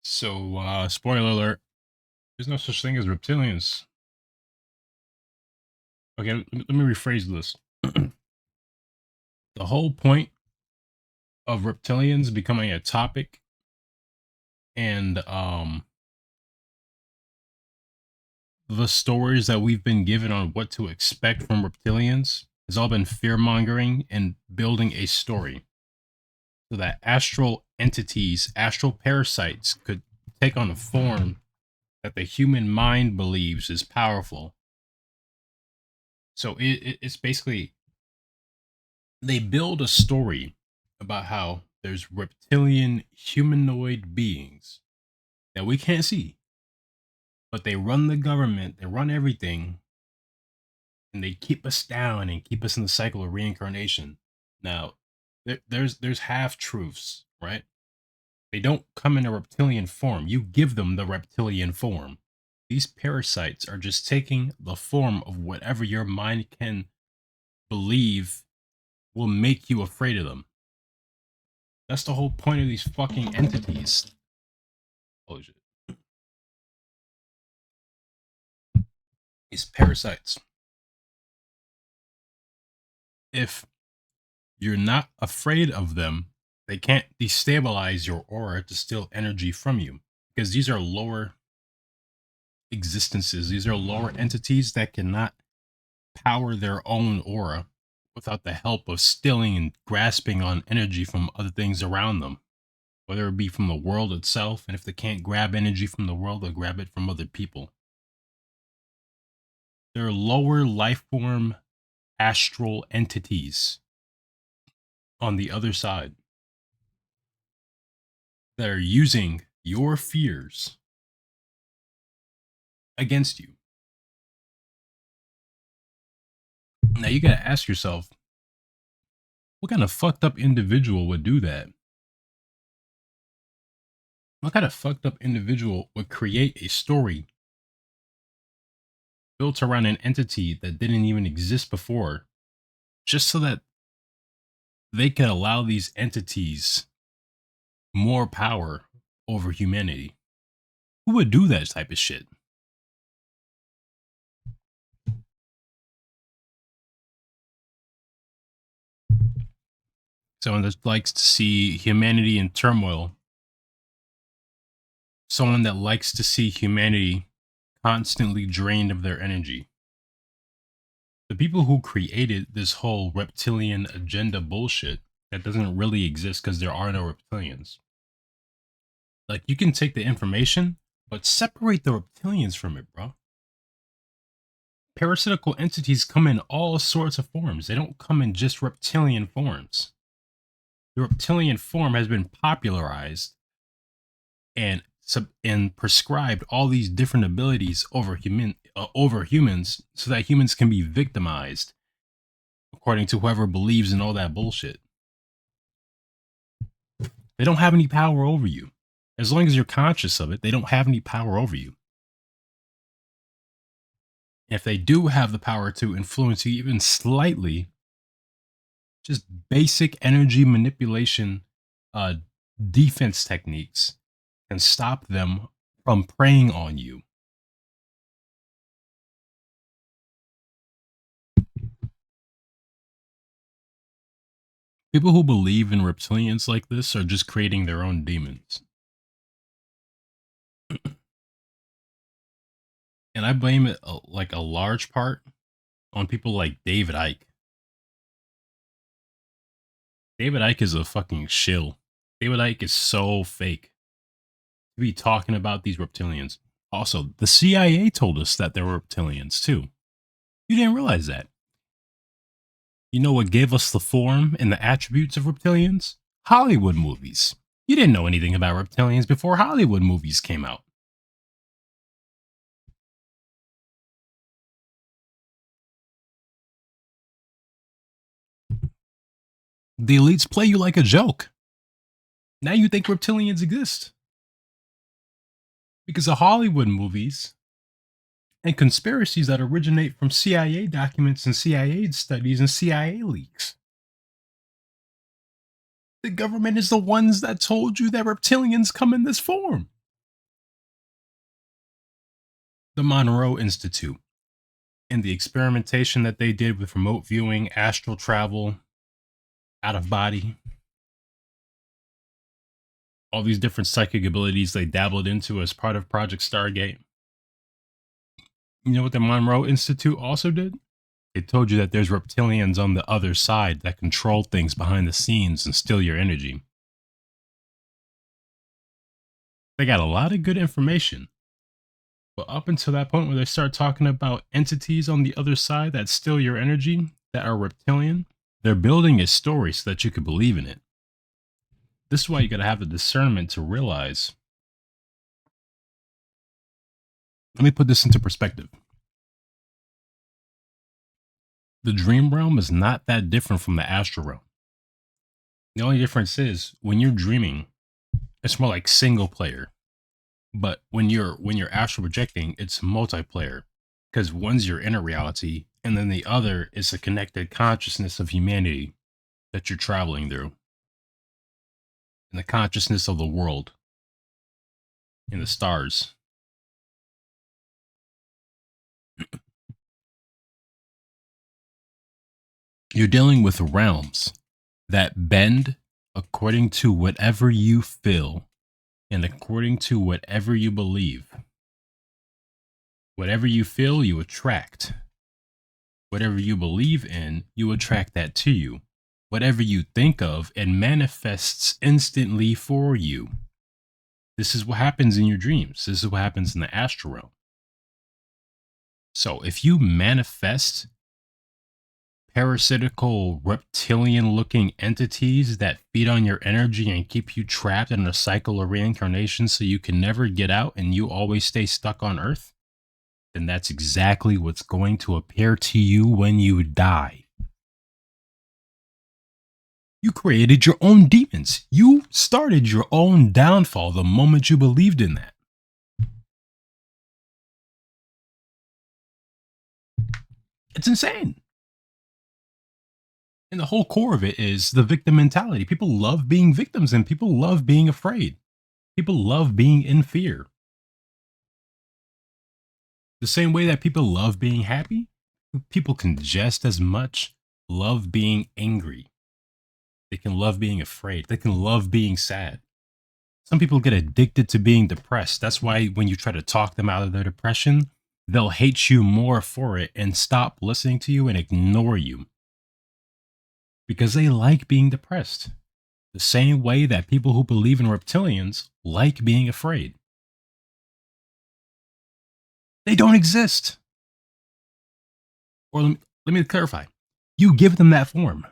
So, spoiler alert, there's no such thing as reptilians. Okay, let me rephrase this. The whole point of reptilians becoming a topic and the stories that we've been given on what to expect from reptilians has all been fear mongering and building a story so that astral entities, astral parasites could take on a form that the human mind believes is powerful. So it's basically they build a story about how there's reptilian humanoid beings that we can't see, but they run the government, they run everything, and they keep us down and keep us in the cycle of reincarnation. Now, there's half truths, right? They don't come in a reptilian form. You give them the reptilian form. These parasites are just taking the form of whatever your mind can believe will make you afraid of them. That's the whole point of these fucking entities. Oh shit. These parasites. If you're not afraid of them, they can't destabilize your aura to steal energy from you. Because these are lower existences. These are lower entities that cannot power their own aura without the help of stealing and grasping on energy from other things around them. Whether it be from the world itself, and if they can't grab energy from the world, they'll grab it from other people. They're lower life form astral entities on the other side that are using your fears against you. Now you gotta ask yourself, what kind of fucked up individual would do that? What kind of fucked up individual would create a story built around an entity that didn't even exist before, just so that they could allow these entities more power over humanity? Who would do that type of shit? Someone that likes to see humanity in turmoil. Someone that likes to see humanity constantly drained of their energy. The people who created this whole reptilian agenda bullshit that doesn't really exist because there are no reptilians. Like, you can take the information, but separate the reptilians from it, bro. Parasitical entities come in all sorts of forms. They don't come in just reptilian forms. The reptilian form has been popularized and and prescribed all these different abilities over humans, so that humans can be victimized according to whoever believes in all that bullshit. They don't have any power over you. As long as you're conscious of it, they don't have any power over you. If they do have the power to influence you even slightly, just basic energy manipulation uh, defense techniques can stop them from preying on you. People who believe in reptilians like this are just creating their own demons. And I blame it like a large part on people like David Icke. David Icke is a fucking shill. David Icke is so fake to be talking about these reptilians. Also, the CIA told us that there were reptilians too. You didn't realize that. You know what gave us the form and the attributes of reptilians? Hollywood movies. You didn't know anything about reptilians before Hollywood movies came out. The elites play you like a joke. Now you think reptilians exist. Because of Hollywood movies and conspiracies that originate from CIA documents and CIA studies and CIA leaks. The government is the ones that told you that reptilians come in this form. The Monroe Institute and the experimentation that they did with remote viewing, astral travel, out of body, all these different psychic abilities they dabbled into as part of Project Stargate. You know what the Monroe Institute also did? It told you that there's reptilians on the other side that control things behind the scenes and steal your energy. They got a lot of good information. But up until that point where they start talking about entities on the other side that steal your energy, that are reptilian, they're building a story so that you could believe in it. This is why you got to have the discernment to realize. Let me put this into perspective. The dream realm is not that different from the astral realm. The only difference is when you're dreaming, it's more like single player. But when you're astral projecting, it's multiplayer because one's your inner reality, and then the other is a connected consciousness of humanity that you're traveling through, and the consciousness of the world and the stars. You're dealing with realms that bend according to whatever you feel and according to whatever you believe. Whatever you feel, you attract. Whatever you believe in, you attract that to you. Whatever you think of, it manifests instantly for you. This is what happens in your dreams. This is what happens in the astral realm. So if you manifest parasitical reptilian looking entities that feed on your energy and keep you trapped in a cycle of reincarnation so you can never get out and you always stay stuck on earth, then that's exactly what's going to appear to you when you die. You created your own demons. You started your own downfall the moment you believed in that. It's insane. And the whole core of it is the victim mentality. People love being victims and people love being afraid. People love being in fear. The same way that people love being happy, people can just as much love being angry. They can love being afraid. They can love being sad. Some people get addicted to being depressed. That's why when you try to talk them out of their depression, they'll hate you more for it and stop listening to you and ignore you because they like being depressed. The same way that people who believe in reptilians like being afraid. They don't exist. Or let me clarify. You give them that form.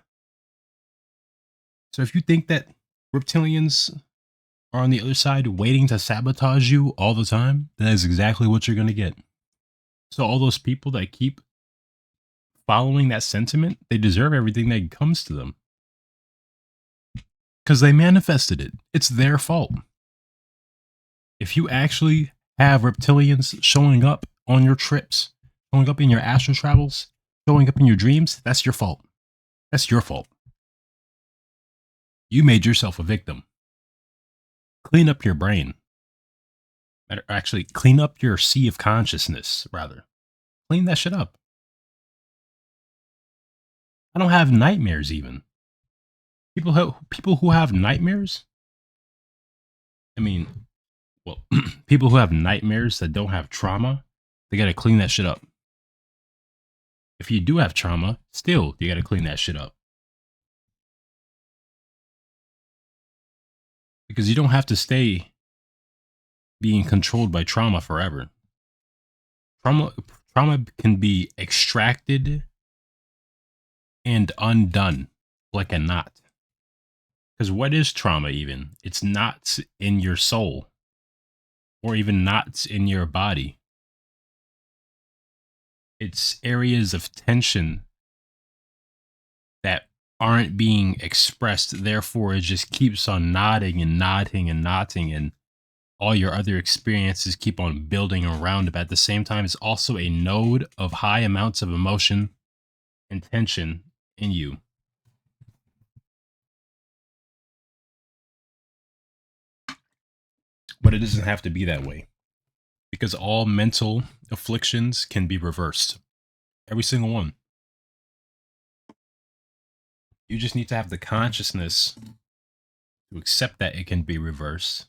So if you think that reptilians are on the other side waiting to sabotage you all the time, that is exactly what you're going to get. So all those people that keep following that sentiment, they deserve everything that comes to them. Because they manifested it. It's their fault. If you actually have reptilians showing up on your trips, showing up in your astral travels, showing up in your dreams, that's your fault. That's your fault. You made yourself a victim. Clean up your brain. Actually, clean up your sea of consciousness, rather. Clean that shit up. I don't have nightmares even. People who have nightmares, I mean, well, people who have nightmares that don't have trauma, they got to clean that shit up. If you do have trauma, still, you got to clean that shit up. Because you don't have to stay being controlled by trauma forever. Trauma can be extracted and undone like a knot. Because what is trauma even? It's knots in your soul or even knots in your body. It's areas of tension that aren't being expressed. Therefore, it just keeps on knotting and knotting and knotting, and all your other experiences keep on building around it. But at the same time, it's also a node of high amounts of emotion and tension in you. But it doesn't have to be that way. because all mental afflictions can be reversed. Every single one. You just need to have the consciousness to accept that it can be reversed.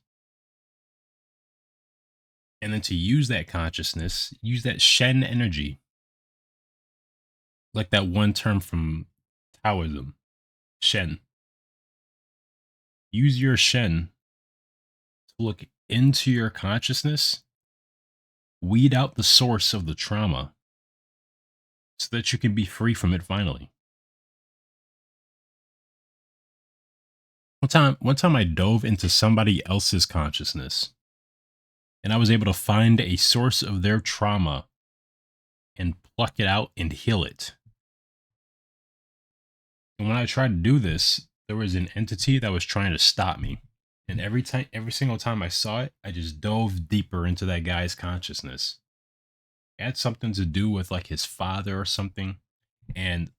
And then to use that consciousness, use that Shen energy, like that one term from Taoism, Shen. Use your Shen to look into your consciousness, weed out the source of the trauma so that you can be free from it finally. One time I dove into somebody else's consciousness and I was able to find a source of their trauma and pluck it out and heal it. And when I tried to do this, there was an entity that was trying to stop me. And every single time I saw it, I just dove deeper into that guy's consciousness. It had something to do with like his father or something. And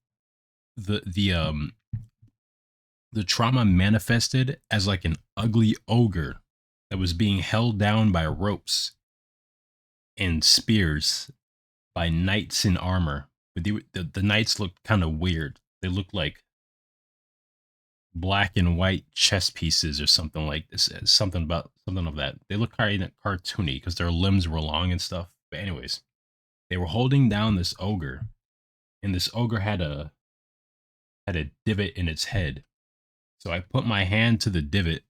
the the um the trauma manifested as like an ugly ogre that was being held down by ropes and spears by knights in armor. But the knights looked kind of weird. They looked like black and white chess pieces or something like this. Something about something of that. They look kind of cartoony because their limbs were long and stuff. But anyways, they were holding down this ogre, and this ogre had a divot in its head. So I put my hand to the divot,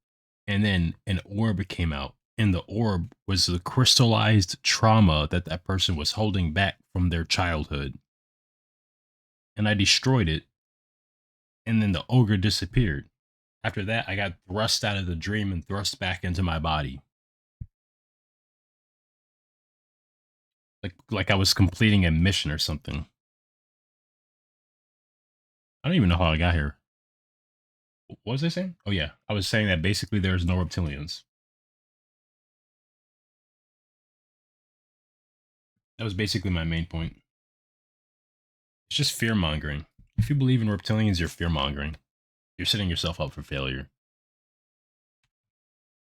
and then an orb came out. And the orb was the crystallized trauma that that person was holding back from their childhood. And I destroyed it, and then the ogre disappeared. After that, I got thrust out of the dream and thrust back into my body. Like I was completing a mission or something. I don't even know how I got here. What was I saying? Oh yeah, I was saying that basically there's no reptilians. That was basically my main point. It's just fear mongering. If you believe in reptilians, you're fear mongering. You're setting yourself up for failure.